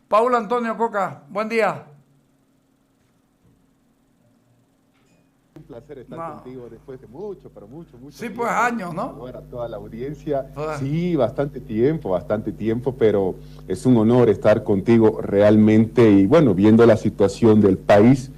Paul Antonio Coca, buen día. Un placer estar contigo después de mucho Sí, tiempo. pues años, ¿no? Saludar a toda la audiencia. Pues, Sí, bastante tiempo, pero es un honor estar contigo realmente y bueno, viendo la situación del país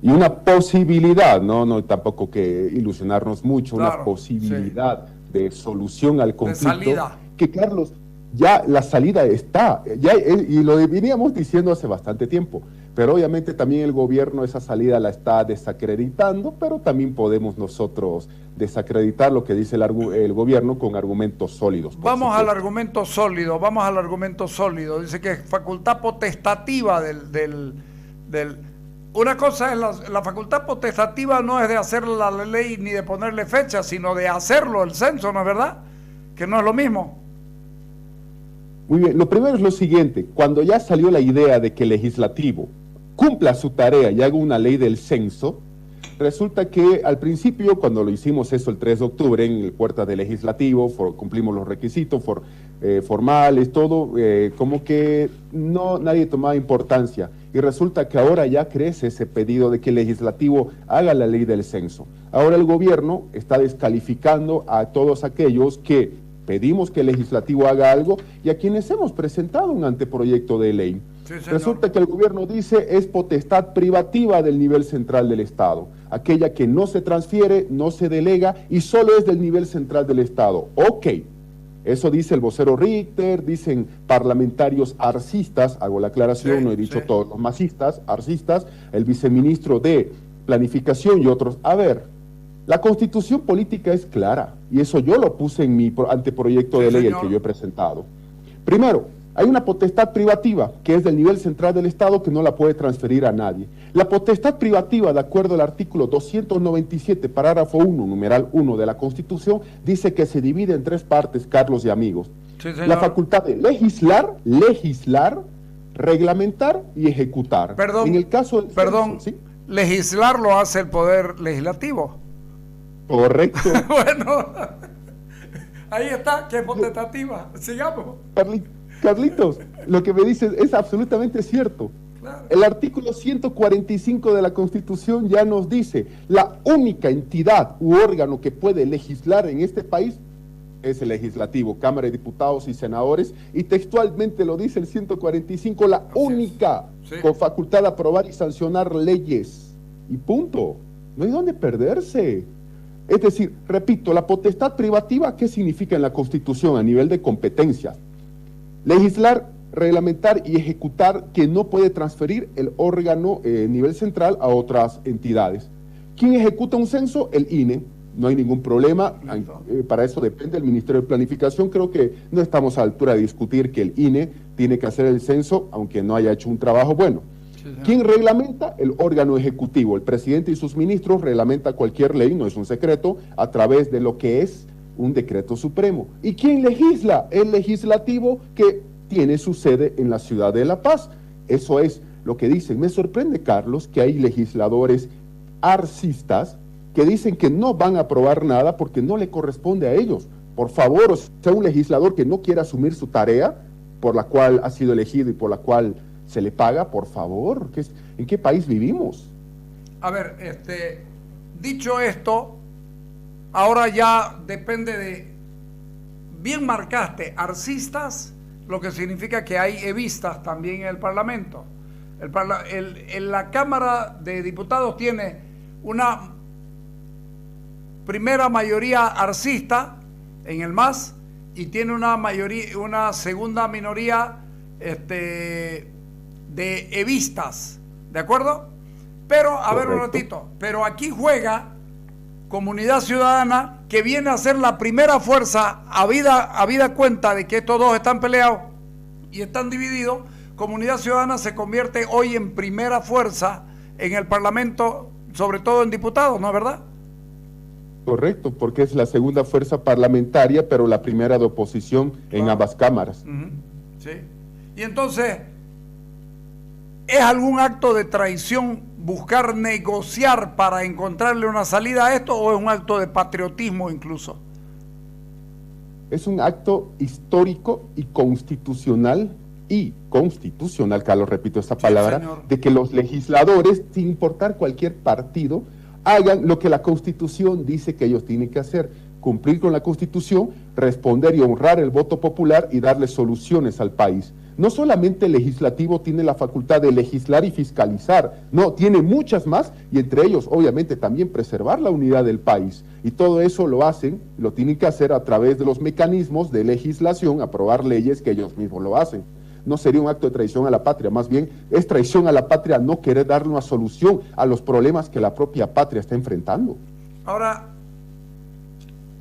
y una posibilidad, no tampoco que ilusionarnos mucho, una claro, posibilidad de solución al de conflicto, salida. que Carlos, ya la salida está, ya, y lo veníamos diciendo hace bastante tiempo. Pero obviamente también el gobierno esa salida la está desacreditando, pero también podemos nosotros desacreditar lo que dice el gobierno con argumentos sólidos. Vamos al argumento sólido. Dice que es facultad potestativa del. Una cosa es la facultad potestativa, no es de hacer la ley ni de ponerle fecha, sino de hacerlo el censo, ¿no es verdad? Que no es lo mismo. Muy bien, lo primero es lo siguiente: cuando ya salió la idea de que el legislativo cumpla su tarea y haga una ley del censo, resulta que al principio, cuando lo hicimos eso el 3 de octubre en el puerta del legislativo, cumplimos los requisitos formales, todo, como que nadie tomaba importancia. Y resulta que ahora ya crece ese pedido de que el legislativo haga la ley del censo. Ahora el gobierno está descalificando a todos aquellos que pedimos que el legislativo haga algo y a quienes hemos presentado un anteproyecto de ley. Sí, resulta que el gobierno dice es potestad privativa del nivel central del Estado, aquella que no se transfiere, no se delega y solo es del nivel central del Estado. Ok, eso dice el vocero Richter, dicen parlamentarios arcistas, hago la aclaración, sí, no he dicho todos los masistas, arcistas, el viceministro de Planificación y otros. A ver, la Constitución política es clara y eso yo lo puse en mi anteproyecto de ley, el que yo he presentado. Primero, hay una potestad privativa que es del nivel central del Estado que no la puede transferir a nadie. La potestad privativa, de acuerdo al artículo 297, parágrafo 1, numeral 1 de la Constitución, dice que se divide en tres partes, Carlos y amigos. Sí, la facultad de legislar, reglamentar y ejecutar. Perdón, en el caso del censo, ¿sí? Legislar lo hace el Poder Legislativo. Correcto. Bueno, ahí está, que es potestativa. Sigamos. Carlitos, lo que me dices es absolutamente cierto. Claro. El artículo 145 de la Constitución ya nos dice, la única entidad u órgano que puede legislar en este país es el legislativo, Cámara de Diputados y Senadores, y textualmente lo dice el 145, la única con facultad de aprobar y sancionar leyes. Y punto. No hay dónde perderse. Es decir, repito, la potestad privativa, ¿qué significa en la Constitución a nivel de competencias? Legislar, reglamentar y ejecutar, que no puede transferir el órgano nivel central a otras entidades. ¿Quién ejecuta un censo? El INE. No hay ningún problema, para eso depende del Ministerio de Planificación. Creo que no estamos a la altura de discutir que el INE tiene que hacer el censo, aunque no haya hecho un trabajo bueno. ¿Quién reglamenta? El órgano ejecutivo. El presidente y sus ministros reglamenta cualquier ley, no es un secreto, a través de lo que es un decreto supremo. ¿Y quién legisla? El legislativo, que tiene su sede en la ciudad de La Paz. Eso es lo que dicen. Me sorprende, Carlos, que hay legisladores arcistas que dicen que no van a aprobar nada porque no le corresponde a ellos. Por favor, o sea, un legislador que no quiera asumir su tarea por la cual ha sido elegido y por la cual se le paga, por favor, ¿en qué país vivimos? A ver, dicho esto, ahora ya depende de, bien marcaste, arcistas, lo que significa que hay evistas también en el Parlamento. La Cámara de Diputados tiene una primera mayoría arcista en el MAS y tiene una segunda minoría de evistas, ¿de acuerdo? Pero, a ver un ratito, pero aquí juega Comunidad Ciudadana, que viene a ser la primera fuerza, habida cuenta de que estos dos están peleados y están divididos. Comunidad Ciudadana se convierte hoy en primera fuerza en el Parlamento, sobre todo en diputados, ¿no es verdad? Correcto, porque es la segunda fuerza parlamentaria, pero la primera de oposición en ambas cámaras. Sí. Y entonces, ¿es algún acto de traición buscar negociar para encontrarle una salida a esto, o es un acto de patriotismo incluso? Es un acto histórico y constitucional, y constitucional, Carlos, repito esta palabra, señor, de que los legisladores, sin importar cualquier partido, hagan lo que la Constitución dice que ellos tienen que hacer: cumplir con la Constitución, responder y honrar el voto popular y darle soluciones al país. No solamente el legislativo tiene la facultad de legislar y fiscalizar, no, tiene muchas más, y entre ellos, obviamente, también preservar la unidad del país. Y todo eso lo hacen, lo tienen que hacer a través de los mecanismos de legislación, aprobar leyes que ellos mismos lo hacen. No sería un acto de traición a la patria, más bien es traición a la patria no querer darle una solución a los problemas que la propia patria está enfrentando. Ahora,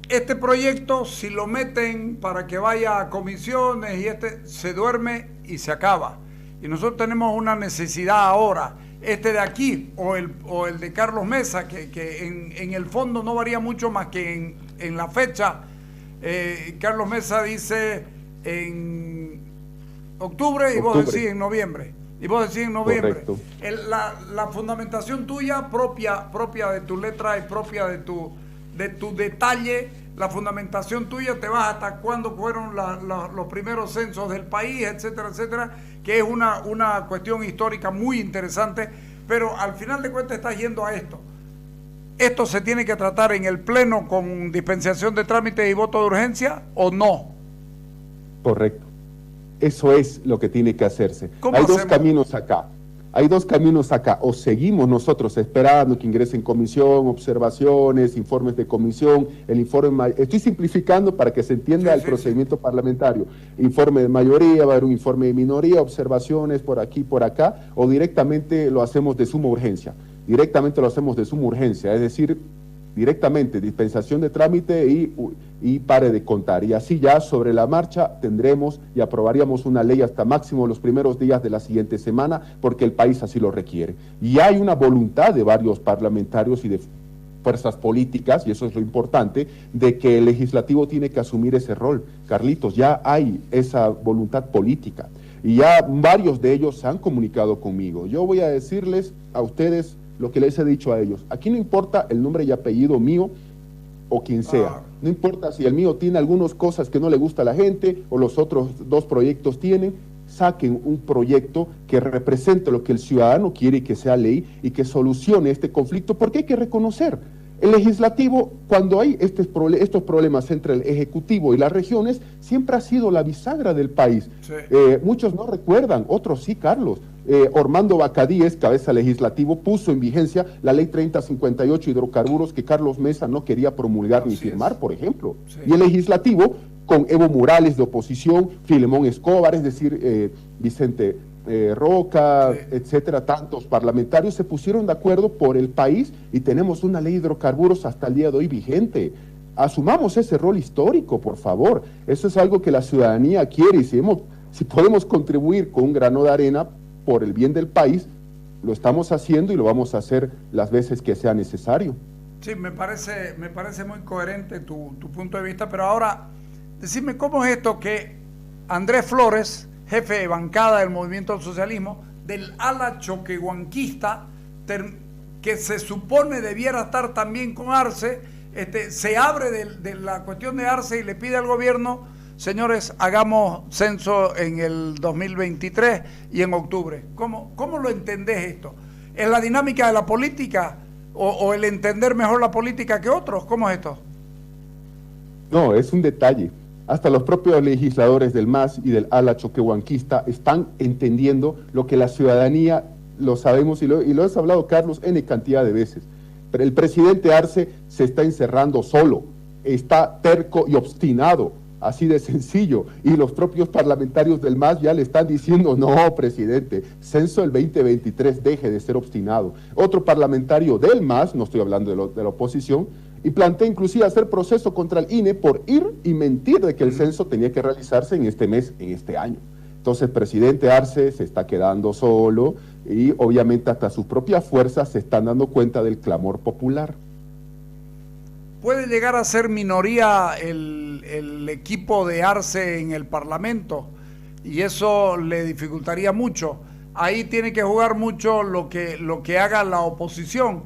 este proyecto, si lo meten para que vaya a comisiones y se duerme y se acaba. Y nosotros tenemos una necesidad ahora, este de aquí o el de Carlos Mesa, que en el fondo no varía mucho más que en la fecha. Carlos Mesa dice en octubre y vos decís en noviembre. La fundamentación tuya propia de tu letra y propia de tu detalle, la fundamentación tuya, te vas hasta cuándo fueron los primeros censos del país, etcétera, etcétera, que es una cuestión histórica muy interesante, pero al final de cuentas estás yendo a esto. ¿Esto se tiene que tratar en el Pleno con dispensación de trámites y voto de urgencia o no? Correcto. Eso es lo que tiene que hacerse. Hay dos caminos acá. O seguimos nosotros esperando que ingrese en comisión, observaciones, informes de comisión, estoy simplificando para que se entienda el procedimiento parlamentario. Informe de mayoría, va a haber un informe de minoría, observaciones por aquí, por acá, o directamente lo hacemos de suma urgencia. Es decir, directamente dispensación de trámite y pare de contar. Y así ya sobre la marcha tendremos y aprobaríamos una ley hasta máximo los primeros días de la siguiente semana, porque el país así lo requiere. Y hay una voluntad de varios parlamentarios y de fuerzas políticas, y eso es lo importante, de que el legislativo tiene que asumir ese rol. Carlitos, ya hay esa voluntad política y ya varios de ellos se han comunicado conmigo. Yo voy a decirles a ustedes lo que les he dicho a ellos. Aquí no importa el nombre y apellido mío o quien sea. No importa si el mío tiene algunas cosas que no le gusta a la gente o los otros dos proyectos tienen. Saquen un proyecto que represente lo que el ciudadano quiere y que sea ley y que solucione este conflicto, porque hay que reconocer, el legislativo, cuando hay estos problemas entre el ejecutivo y las regiones, siempre ha sido la bisagra del país. Sí. Muchos no recuerdan, otros sí, Carlos. Ormando Bacadíes, cabeza legislativo, puso en vigencia la ley 3058 hidrocarburos que Carlos Mesa no quería promulgar ni firmar, por ejemplo. Sí. Y el legislativo, con Evo Morales de oposición, Filemón Escobar, es decir, Vicente Roca, sí, etcétera, tantos parlamentarios se pusieron de acuerdo por el país y tenemos una ley de hidrocarburos hasta el día de hoy vigente. Asumamos ese rol histórico, por favor. Eso es algo que la ciudadanía quiere y si podemos contribuir con un grano de arena por el bien del país, lo estamos haciendo y lo vamos a hacer las veces que sea necesario. Sí, me parece muy coherente tu punto de vista, pero ahora, decime cómo es esto que Andrés Flores, jefe de bancada del Movimiento al Socialismo, del ala choquehuanquista, que se supone debiera estar también con Arce, se abre de la cuestión de Arce y le pide al gobierno: señores, hagamos censo en el 2023 y en octubre. ¿Cómo lo entendés esto? ¿Es la dinámica de la política o el entender mejor la política que otros? ¿Cómo es esto? No, es un detalle. Hasta los propios legisladores del MAS y del ala choquehuanquista están entendiendo lo que la ciudadanía, lo sabemos y lo has hablado, Carlos, N cantidad de veces. Pero el presidente Arce se está encerrando solo, está terco y obstinado. Así de sencillo, y los propios parlamentarios del MAS ya le están diciendo: no, presidente, censo el 2023, deje de ser obstinado. Otro parlamentario del MAS, no estoy hablando de la oposición, y plantea inclusive hacer proceso contra el INE por ir y mentir de que el censo tenía que realizarse en este mes, en este año. Entonces el presidente Arce se está quedando solo y obviamente hasta sus propias fuerzas se están dando cuenta del clamor popular. ¿Puede llegar a ser minoría el equipo de Arce en el Parlamento? Y eso le dificultaría mucho. Ahí tiene que jugar mucho lo que haga la oposición.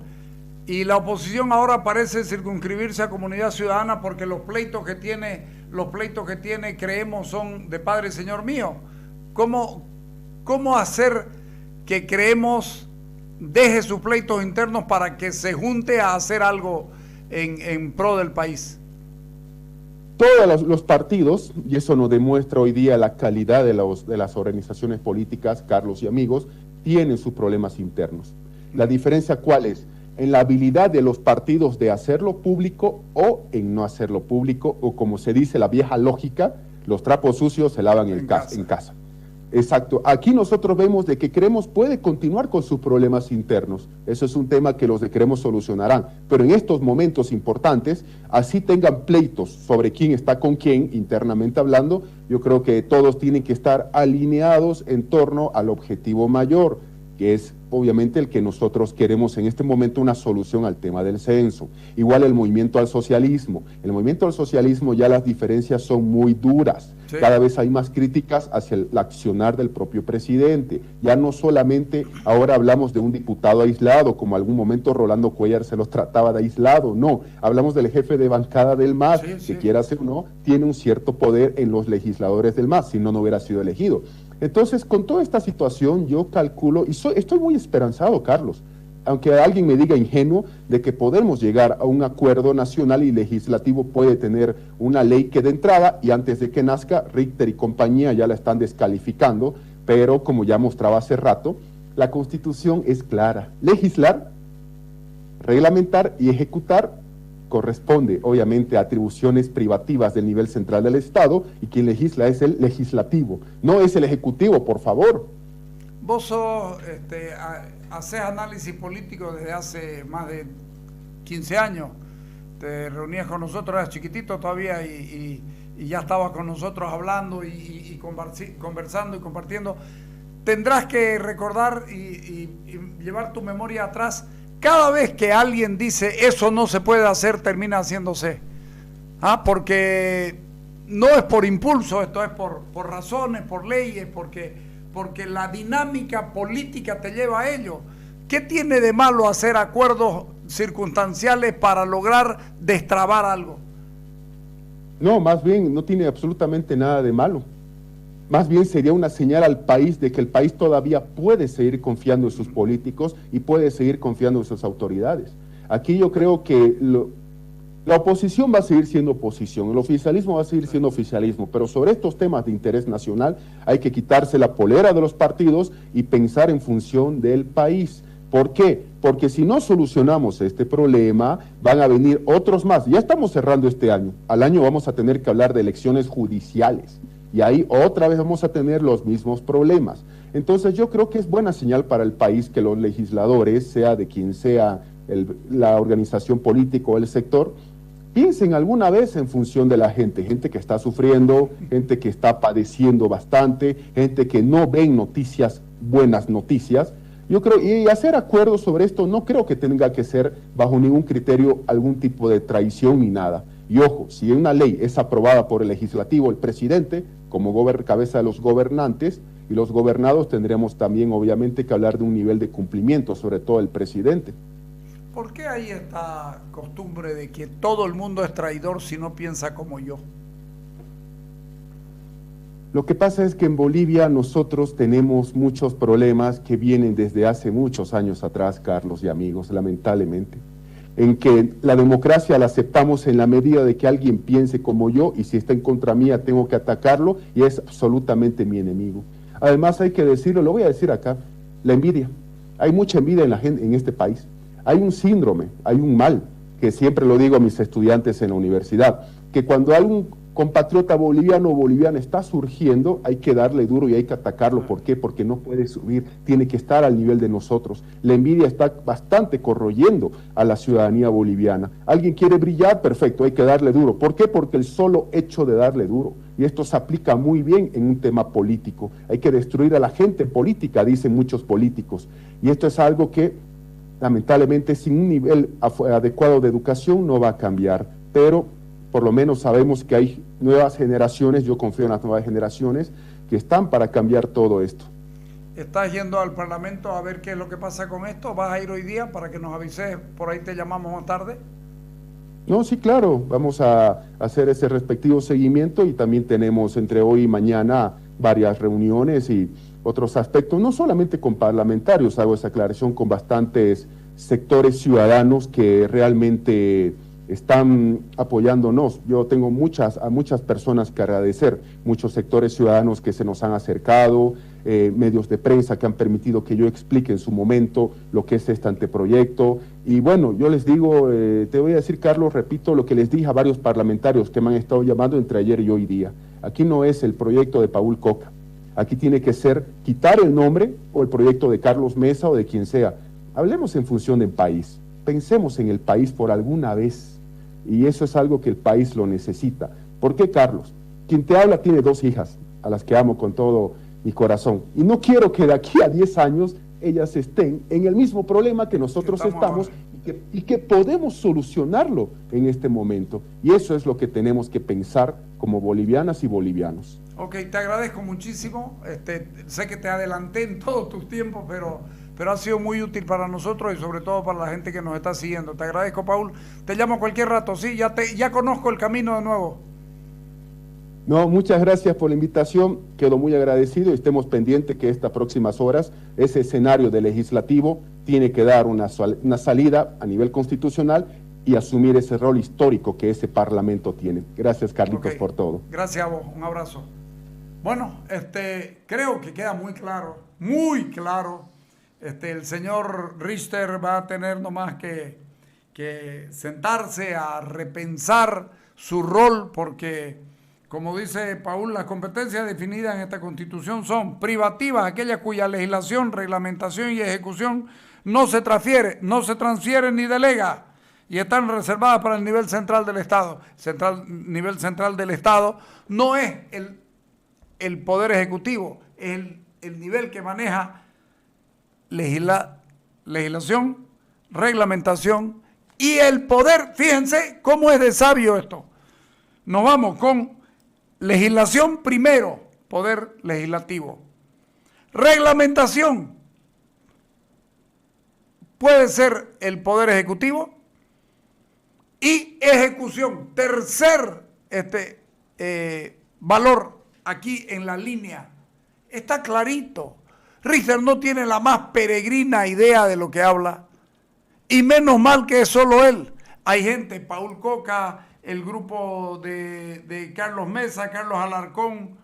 Y la oposición ahora parece circunscribirse a Comunidad Ciudadana porque los pleitos que tiene creemos son de Padre Señor mío. ¿Cómo ¿Cómo hacer que Creemos deje sus pleitos internos para que se junte a hacer algo en pro del país? Todos los partidos, y eso nos demuestra hoy día la calidad de las organizaciones políticas, Carlos y amigos, tienen sus problemas internos. ¿La diferencia cuál es? En la habilidad de los partidos de hacerlo público o en no hacerlo público, o como se dice la vieja lógica, los trapos sucios se lavan en casa. Exacto. Aquí nosotros vemos de que Creemos puede continuar con sus problemas internos. Eso es un tema que los de Creemos solucionarán. Pero en estos momentos importantes, así tengan pleitos sobre quién está con quién, internamente hablando, yo creo que todos tienen que estar alineados en torno al objetivo mayor, que es obviamente el que nosotros queremos en este momento, una solución al tema del censo. Igual el movimiento al socialismo. El movimiento al socialismo ya las diferencias son muy duras. Sí. Cada vez hay más críticas hacia el accionar del propio presidente. Ya no solamente ahora hablamos de un diputado aislado, como algún momento Rolando Cuellar se los trataba de aislado. No, hablamos del jefe de bancada del MAS, que quiera hacer o no, tiene un cierto poder en los legisladores del MAS, si no, no hubiera sido elegido. Entonces, con toda esta situación, yo calculo, y estoy muy esperanzado, Carlos, aunque alguien me diga ingenuo, de que podemos llegar a un acuerdo nacional y legislativo puede tener una ley que de entrada, y antes de que nazca, Richter y compañía ya la están descalificando, pero como ya mostraba hace rato, la Constitución es clara. Legislar, reglamentar y ejecutar corresponde, obviamente, a atribuciones privativas del nivel central del Estado, y quien legisla es el legislativo, no es el ejecutivo, por favor. Vos haces análisis político desde hace más de 15 años, te reunías con nosotros, eras chiquitito todavía y ya estabas con nosotros hablando y conversando y compartiendo. Tendrás que recordar y llevar tu memoria atrás. Cada vez que alguien dice eso no se puede hacer, termina haciéndose. Porque no es por impulso, esto es por razones, por leyes, porque la dinámica política te lleva a ello. ¿Qué tiene de malo hacer acuerdos circunstanciales para lograr destrabar algo? No, más bien no tiene absolutamente nada de malo. Más bien sería una señal al país de que el país todavía puede seguir confiando en sus políticos y puede seguir confiando en sus autoridades. Aquí yo creo que la oposición va a seguir siendo oposición, el oficialismo va a seguir siendo oficialismo, pero sobre estos temas de interés nacional hay que quitarse la polera de los partidos y pensar en función del país. ¿Por qué? Porque si no solucionamos este problema, van a venir otros más. Ya estamos cerrando este año. Al año vamos a tener que hablar de elecciones judiciales. Y ahí otra vez vamos a tener los mismos problemas. Entonces yo creo que es buena señal para el país que los legisladores, sea de quien sea la organización política o el sector, piensen alguna vez en función de la gente que está sufriendo, gente que está padeciendo bastante, gente que no ven noticias, buenas noticias. Yo creo, y hacer acuerdos sobre esto no creo que tenga que ser bajo ningún criterio algún tipo de traición ni nada. Y ojo, si una ley es aprobada por el legislativo, el presidente, como cabeza de los gobernantes, y los gobernados, tendremos también obviamente que hablar de un nivel de cumplimiento, sobre todo el presidente. ¿Por qué hay esta costumbre de que todo el mundo es traidor si no piensa como yo? Lo que pasa es que en Bolivia nosotros tenemos muchos problemas que vienen desde hace muchos años atrás, Carlos y amigos, lamentablemente, en que la democracia la aceptamos en la medida de que alguien piense como yo, y si está en contra mía tengo que atacarlo y es absolutamente mi enemigo. Además hay que decirlo, lo voy a decir acá, la envidia. Hay mucha envidia en la gente en este país. Hay un síndrome, hay un mal, que siempre lo digo a mis estudiantes en la universidad, que cuando algún compatriota boliviano o boliviana está surgiendo, hay que darle duro y hay que atacarlo. ¿Por qué? Porque no puede subir, tiene que estar al nivel de nosotros. La envidia está bastante corroyendo a la ciudadanía boliviana. Alguien quiere brillar, perfecto, hay que darle duro. ¿Por qué? Porque el solo hecho de darle duro, y esto se aplica muy bien en un tema político, hay que destruir a la gente política, dicen muchos políticos, y esto es algo que lamentablemente sin un nivel adecuado de educación no va a cambiar, pero por lo menos sabemos que hay nuevas generaciones, yo confío en las nuevas generaciones, que están para cambiar todo esto. ¿Estás yendo al Parlamento a ver qué es lo que pasa con esto? ¿Vas a ir hoy día para que nos avises? Por ahí te llamamos más tarde. No, sí, claro, vamos a hacer ese respectivo seguimiento y también tenemos entre hoy y mañana varias reuniones y otros aspectos, no solamente con parlamentarios, hago esa aclaración, con bastantes sectores ciudadanos que realmente están apoyándonos. Yo tengo a muchas personas que agradecer, muchos sectores ciudadanos que se nos han acercado, medios de prensa que han permitido que yo explique en su momento lo que es este anteproyecto. Y bueno, yo les digo, te voy a decir, Carlos, repito lo que les dije a varios parlamentarios que me han estado llamando entre ayer y hoy día. Aquí no es el proyecto de Paul Coca. Aquí tiene que ser quitar el nombre o el proyecto de Carlos Mesa o de quien sea. Hablemos en función del país. Pensemos en el país por alguna vez. Y eso es algo que el país lo necesita. ¿Por qué, Carlos? Quien te habla tiene 2 hijas, a las que amo con todo mi corazón. Y no quiero que de aquí a 10 años ellas estén en el mismo problema que nosotros estamos y que podemos solucionarlo en este momento. Y eso es lo que tenemos que pensar como bolivianas y bolivianos. Ok, te agradezco muchísimo. Sé que te adelanté en todos tus tiempos, pero ha sido muy útil para nosotros y sobre todo para la gente que nos está siguiendo. Te agradezco, Paul. Te llamo cualquier rato, sí, ya conozco el camino de nuevo. No, muchas gracias por la invitación, quedo muy agradecido y estemos pendientes que estas próximas horas ese escenario de legislativo tiene que dar una salida a nivel constitucional y asumir ese rol histórico que ese Parlamento tiene. Gracias, Carlitos, por todo. Gracias a vos, un abrazo. Bueno, creo que queda muy claro. El señor Richter va a tener nomás que sentarse a repensar su rol porque, como dice Paul, las competencias definidas en esta Constitución son privativas, aquellas cuya legislación, reglamentación y ejecución no se transfiere ni delega y están reservadas para el nivel central del Estado. Nivel central del Estado no es el Poder Ejecutivo, es el nivel que maneja legislación, reglamentación y el poder. Fíjense cómo es de sabio esto. Nos vamos con legislación primero, poder legislativo. Reglamentación puede ser el poder ejecutivo y ejecución. Tercer valor aquí en la línea. Está clarito. Richter no tiene la más peregrina idea de lo que habla. Y menos mal que es solo él. Hay gente, Paul Coca, el grupo de Carlos Mesa, Carlos Alarcón,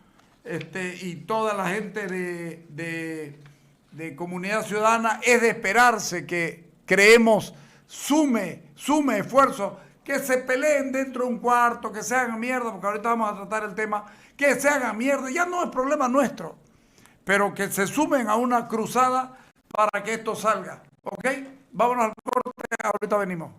y toda la gente de Comunidad Ciudadana. Es de esperarse que creemos sume esfuerzo, que se peleen dentro de un cuarto, que se hagan mierda, porque ahorita vamos a tratar el tema, que se hagan mierda, ya no es problema nuestro, pero que se sumen a una cruzada para que esto salga, ¿ok? Vámonos al corte, ahorita venimos.